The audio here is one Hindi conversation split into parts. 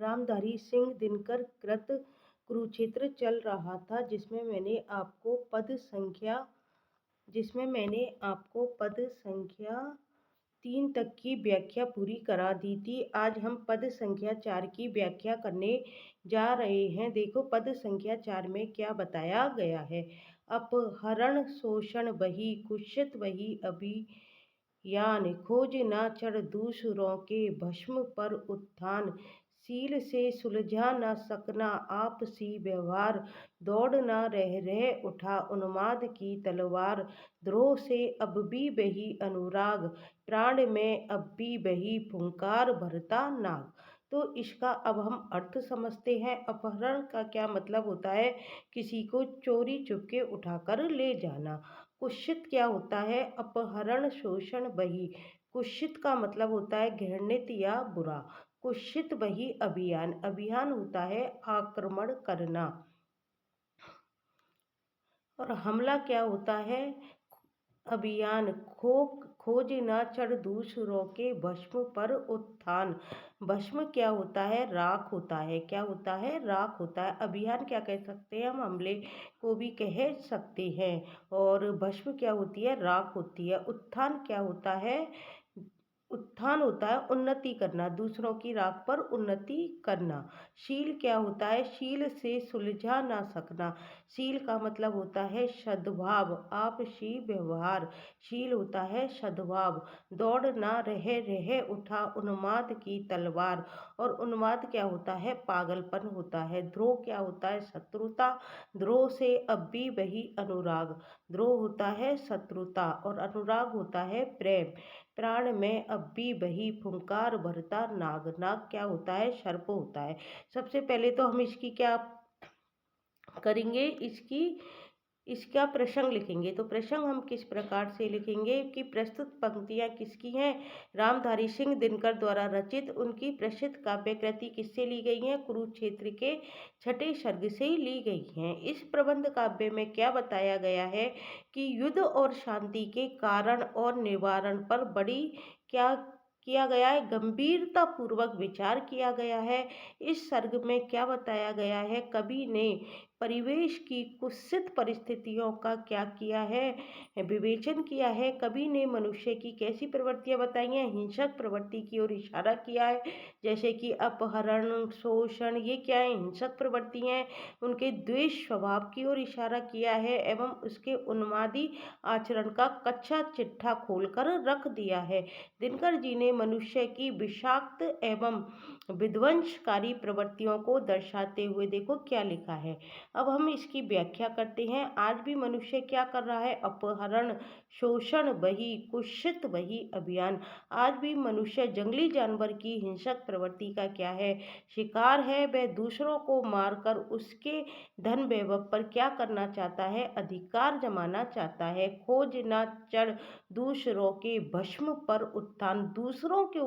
रामधारी सिंह दिनकर कृत कुरुक्षेत्र चल रहा था, जिसमें मैंने आपको पद संख्या 3 तक की व्याख्या पूरी करा दी थी। आज हम पद संख्या 4 की व्याख्या करने जा रहे हैं। देखो पद संख्या 4 में क्या बताया गया है। अपहरण, शोषण वही, कुत्सित वही अभियान, खोज न चढ़ दूसरों के भस्म पर उत्थान, सील से सुलझा न सकना आपसी व्यवहार, दौड़ न रह उठा उन्माद की तलवार, द्रोह से अब भी बही अनुराग, प्राण में अब भी बही फुंकार भरता नाग। तो इसका अब हम अर्थ समझते हैं। अपहरण का क्या मतलब होता है? किसी को चोरी चुपके उठाकर ले जाना। कुत्सित क्या होता है? अपहरण, शोषण वही। कुत्सित का मतलब होता है घृणित या बुरा। कुत्सित वही अभियान। अभियान होता है आक्रमण करना। और हमला क्या होता है? अभियान, खोज न चढ़ दूसरों के भस्म पर उत्थान। भस्म क्या होता है? राख होता है। क्या होता है? राख होता है। अभियान क्या कह सकते हैं? हम हमले को भी कह सकते हैं। और भस्म क्या होती है? राख होती है। उत्थान क्या होता है? उत्थान होता है उन्नति करना, दूसरों की राख पर उन्नति करना। शील क्या होता है? शील से सुलझा ना सकना। शील का मतलब होता है सद्भाव, आपसी व्यवहार। शील होता है सद्भाव। दौड़ ना रह उठा उन्माद की तलवार। और उन्माद क्या होता है? पागलपन होता है। द्रोह क्या होता है? शत्रुता। द्रोह से अब भी वही अनुराग। द्रोह होता है शत्रुता और अनुराग होता है प्रेम। प्राण में अब भी वही फुंकार भरता नाग। नाग क्या होता है? सर्प होता है। सबसे पहले तो हम इसकी क्या करेंगे? इसका प्रसंग लिखेंगे। तो प्रसंग हम किस प्रकार से लिखेंगे कि प्रस्तुत पंक्तियां किसकी हैं? रामधारी सिंह दिनकर द्वारा रचित। उनकी प्रसिद्ध काव्य कृति किससे ली गई है? कुरुक्षेत्र के 6ठे सर्ग से ली गई हैं। इस प्रबंध काव्य में क्या बताया गया है कि युद्ध और शांति के कारण और निवारण पर बड़ी क्या किया गया है? गंभीरता पूर्वक विचार किया गया है। इस सर्ग में क्या बताया गया है? कवि ने परिवेश की कुत्सित परिस्थितियों का क्या किया है? विवेचन किया है। कवि ने मनुष्य की कैसी प्रवृत्तियां बताई हैं? हिंसक प्रवृत्ति की ओर इशारा किया है, जैसे कि अपहरण, शोषण, ये क्या है? हिंसक प्रवृत्ति हैं। उनके द्वेष स्वभाव की ओर इशारा किया है एवं उसके उन्मादी आचरण का कच्चा चिट्ठा खोलकर रख दिया है। दिनकर जी ने मनुष्य की विषाक्त एवं विध्वंसकारी प्रवृत्तियों को दर्शाते हुए देखो क्या लिखा है। अब हम इसकी व्याख्या करते हैं। आज भी मनुष्य क्या कर रहा है? अपहरण, शोषण वही, कुत्सित वही अभियान। आज भी मनुष्य जंगली जानवर की हिंसक प्रवृत्ति का क्या है? शिकार है। वह दूसरों को मारकर उसके धन वैभव पर क्या करना चाहता है? अधिकार जमाना चाहता है। खोज न चढ़ दूसरों के भस्म पर उत्थान। दूसरों के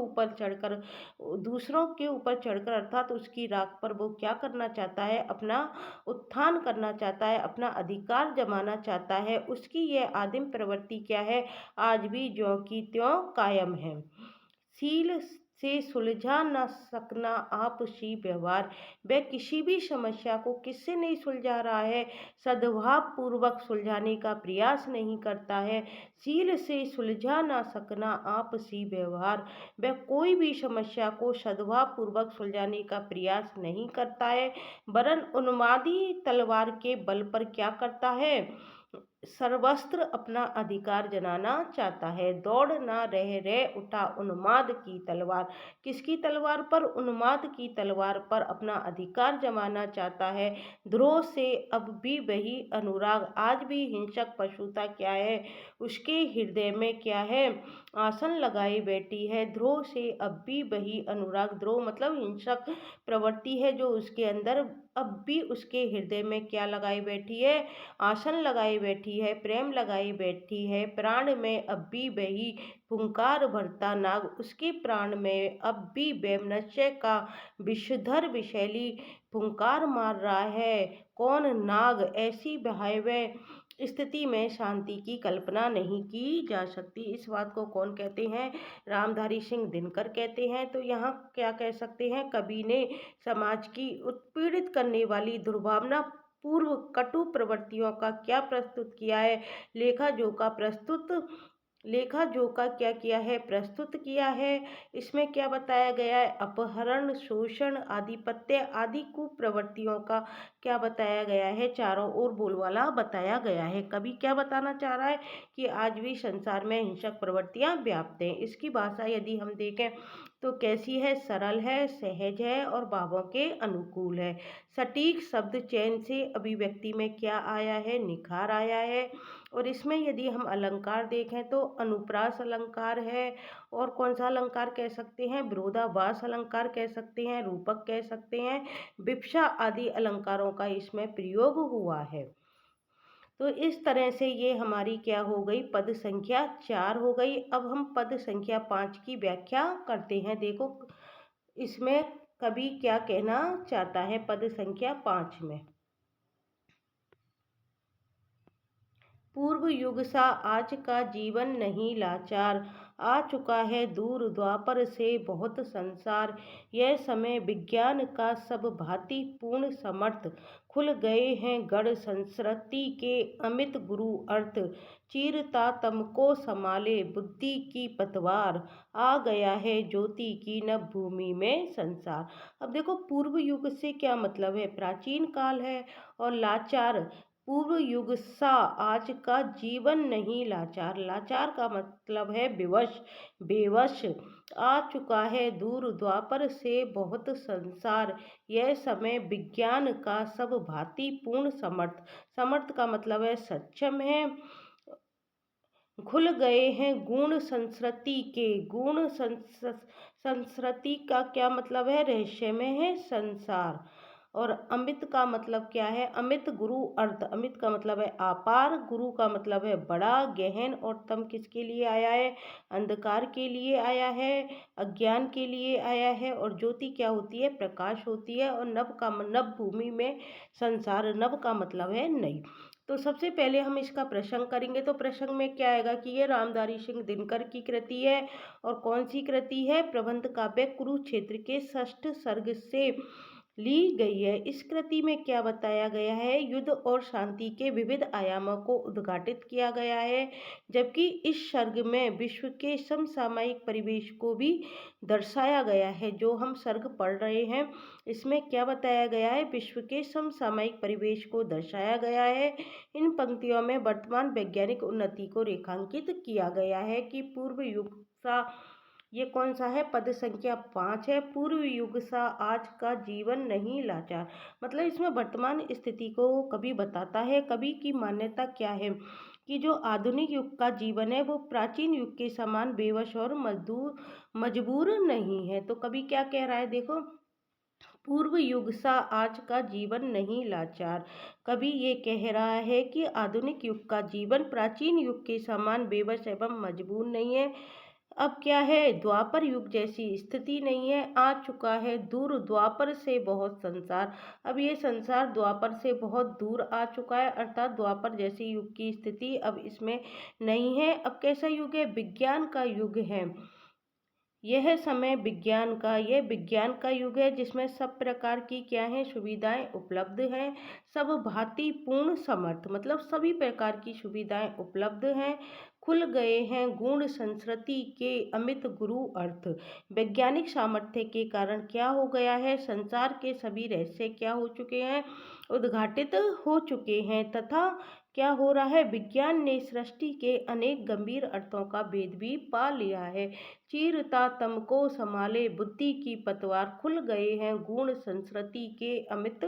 ऊपर चढ़कर अर्थात उसकी राख पर वो क्या करना चाहता है? अपना उत्थान करना चाहता है, अपना अधिकार जमाना चाहता है। उसकी यह आदिम प्रवृत्ति क्या है? आज भी ज्यों की त्यों कायम है। सील से सुलझा न सकना आपसी व्यवहार। वह किसी भी समस्या को किससे नहीं सुलझा रहा है? सद्भाव पूर्वक सुलझाने का प्रयास नहीं करता है। सील से सुलझा न सकना आपसी व्यवहार। वह कोई भी समस्या को सद्भाव पूर्वक सुलझाने का प्रयास नहीं करता है, वरन उन्मादी तलवार के बल पर क्या करता है? सर्वस्त्र अपना अधिकार जनाना चाहता है। दौड़ ना रह उठा उन्माद की तलवार। किसकी तलवार पर? उन्माद की तलवार पर अपना अधिकार जमाना चाहता है। द्रोह से अब भी वही अनुराग। आज भी हिंसक पशुता क्या है? उसके हृदय में क्या है? आसन लगाई बैठी है। द्रोह से अब भी वही अनुराग। द्रोह मतलब हिंसक प्रवृत्ति है जो उसके अंदर अब भी उसके हृदय में क्या लगाई बैठी है? आसन लगाई बैठी है, प्रेम लगाई बैठी है। प्राण में अब भी वही फुंकार भरता नाग। उसके प्राण में अब भी वैमनस्य का विषधर विषैली फुंकार मार रहा है। कौन? नाग। ऐसी भयावह स्थिति में शांति की कल्पना नहीं की जा सकती। इस बात को कौन कहते हैं? रामधारी सिंह दिनकर कहते हैं। तो यहाँ क्या कह सकते हैं? कवि ने समाज की उत्पीड़ित करने वाली दुर्भावना पूर्व कटु प्रवृत्तियों का क्या प्रस्तुत किया है? लेखा जोखा प्रस्तुत लेखा जोखा क्या किया है? प्रस्तुत किया है। इसमें क्या बताया गया है? अपहरण, शोषण, आधिपत्य आदि कुप्रवृत्तियों का क्या बताया गया है? चारों ओर बोलबाला बताया गया है। कवि क्या बताना चाह रहा है? कि आज भी संसार में हिंसक प्रवृत्तियां व्याप्त हैं। इसकी भाषा यदि हम देखें तो कैसी है? सरल है, सहज है और भावों के अनुकूल है। सटीक शब्द चयन से अभिव्यक्ति में क्या आया है? निखार आया है। और इसमें यदि हम अलंकार देखें तो अनुप्रास अलंकार है। और कौन सा अलंकार कह सकते हैं? विरोधाभास अलंकार कह सकते हैं, रूपक कह सकते हैं, विवक्षा आदि अलंकारों का इसमें प्रयोग हुआ है। तो इस तरह से ये हमारी क्या हो गई? पद संख्या 4 हो गई। अब हम पद संख्या 5 की व्याख्या करते हैं। देखो इसमें कवि क्या कहना चाहता है पद संख्या 5 में। पूर्व युग सा आज का जीवन नहीं लाचार, आ चुका है दूर द्वापर से बहुत संसार। यह समय विज्ञान का सब भांति पूर्ण समर्थ, खुल गए हैं गढ़ संस्कृति के अमित गुरु अर्थ। चीरता तम को संभाले बुद्धि की पतवार, आ गया है ज्योति की नभ भूमि में संसार। अब देखो पूर्व युग से क्या मतलब है? प्राचीन काल है। और लाचार, पूर्व युग सा आज का जीवन नहीं लाचार। लाचार का मतलब है विवश, बेवश। आ चुका है दूर द्वापर से बहुत संसार, यह समय विज्ञान का सब भांति पूर्ण समर्थ। समर्थ का मतलब है सक्षम है। खुल गए हैं गुण संस्कृति के, संस्कृति का क्या मतलब है? रहस्य में है संसार। और अमित का मतलब क्या है? अमित गुरु अर्थ, अमित का मतलब है अपार, गुरु का मतलब है बड़ा, गहन। और तम किसके लिए आया है? अंधकार के लिए आया है, अज्ञान के लिए आया है। और ज्योति क्या होती है? प्रकाश होती है। और नभ का नभ भूमि में संसार, नभ का मतलब है नई। तो सबसे पहले हम इसका प्रसंग करेंगे। तो प्रसंग में क्या आएगा कि ये रामधारी सिंह दिनकर की कृति है। और कौन सी कृति है? प्रबंध काव्य कुरुक्षेत्र के 6ठ सर्ग से ली गई है। इस कृति में क्या बताया गया है? युद्ध और शांति के विविध आयामों को उद्घाटित किया गया है। जबकि इस सर्ग में विश्व के समसामयिक परिवेश को भी दर्शाया गया है। जो हम सर्ग पढ़ रहे हैं इसमें क्या बताया गया है? विश्व के समसामयिक परिवेश को दर्शाया गया है। इन पंक्तियों में वर्तमान वैज्ञानिक उन्नति को रेखांकित किया गया है कि पूर्व युग सा, ये कौन सा है? पद संख्या 5 है। पूर्व युग सा आज का जीवन नहीं लाचार, मतलब इसमें वर्तमान स्थिति को कवि बताता है। कवि की मान्यता क्या है? कि जो आधुनिक युग का जीवन है वो प्राचीन युग के समान बेवश और मजबूर नहीं है। तो कवि क्या कह रहा है? देखो, पूर्व युग सा आज का जीवन नहीं लाचार। कवि ये कह रहा है कि आधुनिक युग का जीवन प्राचीन युग के समान बेबस एवं मजबूर नहीं है। अब क्या है? द्वापर युग जैसी स्थिति नहीं है। आ चुका है दूर द्वापर से बहुत संसार। अब ये संसार द्वापर से बहुत दूर आ चुका है, अर्थात द्वापर जैसी युग की स्थिति अब इसमें नहीं है। अब कैसा युग है? विज्ञान का युग है। यह समय विज्ञान का युग है जिसमें सब प्रकार की क्या है? सुविधाएं उपलब्ध हैं। सब भांति पूर्ण समर्थ, मतलब सभी प्रकार की सुविधाएं उपलब्ध हैं। खुल गए हैं गुण संस्कृति के अमित गुरु अर्थ। वैज्ञानिक सामर्थ्य के कारण क्या हो गया है? संसार के सभी रहस्य क्या हो चुके हैं? उद्घाटित हो चुके हैं। तथा क्या हो रहा है? विज्ञान ने सृष्टि के अनेक गंभीर अर्थों का भेद भी पा लिया है। चीरता तम को संभाले बुद्धि की पतवार, खुल गए हैं गुण संस्कृति के अमित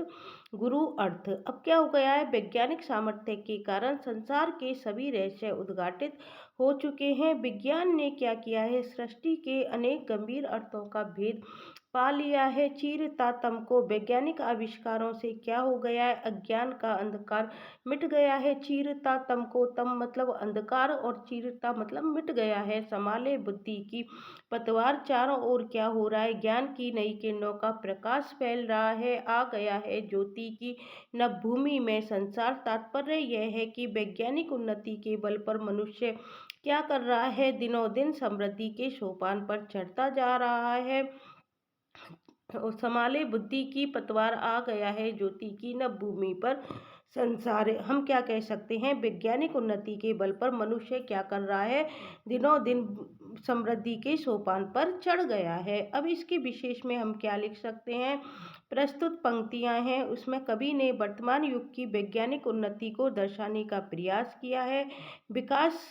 गुरु अर्थ। अब क्या हो गया है? वैज्ञानिक सामर्थ्य के कारण संसार के सभी रहस्य उद्घाटित हो चुके हैं। विज्ञान ने क्या किया है? सृष्टि के अनेक गंभीर अर्थों का भेद पा लिया है चीरता तम को। वैज्ञानिक आविष्कारों से क्या हो गया है? अज्ञान का अंधकार मिट गया है। चीरता तम को, तम मतलब अंधकार और चीरता मतलब मिट गया है। संभाले बुद्धि की पतवार, चारों ओर क्या हो रहा है? ज्ञान की नई किरणों का प्रकाश फैल रहा है। आ गया है ज्योति की नभ भूमि में संसार। तात्पर्य यह है कि वैज्ञानिक उन्नति के बल पर मनुष्य क्या कर रहा है? दिनों दिन समृद्धि के सोपान पर चढ़ता जा रहा है। और संभाले बुद्धि की पतवार, आ गया है ज्योति की नभ भूमि पर संसार। हम क्या कह सकते हैं? वैज्ञानिक उन्नति के बल पर मनुष्य क्या कर रहा है? दिनों दिन समृद्धि के सोपान पर चढ़ गया है। अब इसके विशेष में हम क्या लिख सकते हैं? प्रस्तुत पंक्तियां हैं उसमें कवि ने वर्तमान युग की वैज्ञानिक उन्नति को दर्शाने का प्रयास किया है। विकास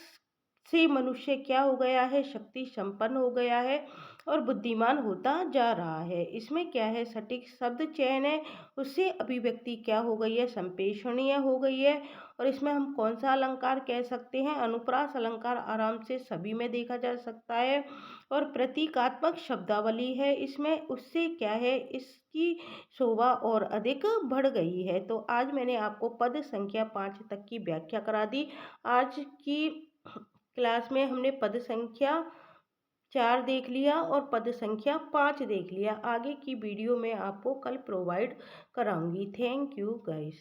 से मनुष्य क्या हो गया है? शक्ति संपन्न हो गया है और बुद्धिमान होता जा रहा है। इसमें क्या है? सटीक शब्द चयन है, उससे अभिव्यक्ति क्या हो गई है? संप्रेषणीय हो गई है। और इसमें हम कौन सा अलंकार कह सकते हैं? अनुप्रास अलंकार आराम से सभी में देखा जा सकता है। और प्रतीकात्मक शब्दावली है इसमें, उससे क्या है? इसकी शोभा और अधिक बढ़ गई है। तो आज मैंने आपको पद संख्या 5 तक की व्याख्या करा दी। आज की क्लास में हमने पद संख्या 4 देख लिया और पद संख्या 5 देख लिया। आगे की वीडियो में आपको कल प्रोवाइड कराऊंगी। Thank you guys.